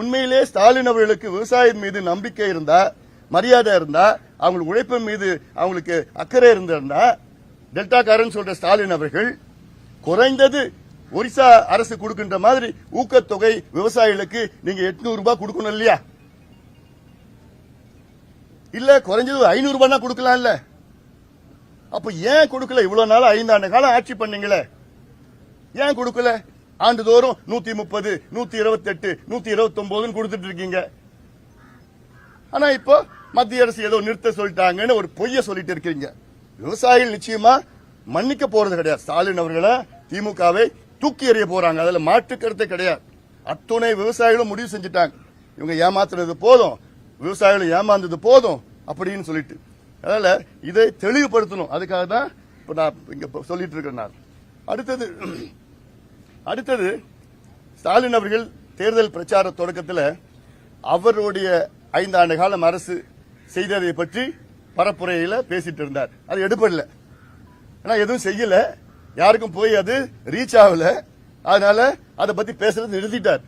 உண்மையிலே ஸ்டாலின் அவர்களுக்கு விவசாயம் மீது நம்பிக்கை இருந்தா, மரியாதை இருந்தா, அவங்களுக்கு உழைப்பின் மீது அவங்களுக்கு அக்கறை இருந்தா, டெல்டாக்காரன் சொல்ற ஸ்டாலின் அவர்கள் குறைந்தது ஒரிசா அரசு கொடுக்கின்ற மாதிரி ஊக்கத்தொகை விவசாயிகளுக்கு நீங்க 800 ரூபாய் கொடுக்கணும் இல்லையா? இல்ல குறைஞ்சது 500 ரூபாய் கொடுக்கலாம் இல்ல? அப்ப ஏன் கொடுக்கல? இவ்வளவு நாள் 5 ஆண்டு காலம் ஆட்சி பண்ணீங்களே, ஏன் கொடுக்கல? ஆண்டுதோறும் 130, 128, 129 கொடுத்துட்டு இருக்கீங்க. ஆனா இப்போ மத்திய அரசு ஏதோ நிறுத்த சொல்லிட்டாங்கன்னு ஒரு பொய்ய சொல்லிட்டு இருக்கீங்க. விவசாயிகள் நிச்சயமா மன்னிக்க போறது கிடையாது. ஸ்டாலின் அவர்களை திமுகவை தூக்கி எறிய போறாங்க, அதுல மாற்று கருத்தை கிடையாது. அத்துணை விவசாயிகளும் முடிவு செஞ்சுட்டாங்க, இவங்க ஏமாத்துறது போதும், விவசாயிகள் ஏமாந்தது போதும் அப்படின்னு சொல்லிட்டு. அதனால இதை தெளிவுபடுத்தணும், அதுக்காக தான் இப்ப நான் இங்க சொல்லிட்டு இருக்கேன். அடுத்தது ஸ்டாலின் அவர்கள் தேர்தல் பிரச்சார தொடக்கத்தில் அவருடைய 5 ஆண்டு காலம் அரசு செய்ததை பற்றி பரப்புரையில பேசிட்டு இருந்தார். அது எடுப்படல, ஆனா எதுவும் செய்யல, யாருக்கும் போய் அது ரீச் ஆகல, அதனால அதை பத்தி பேசுறது நிறுத்திட்டார்.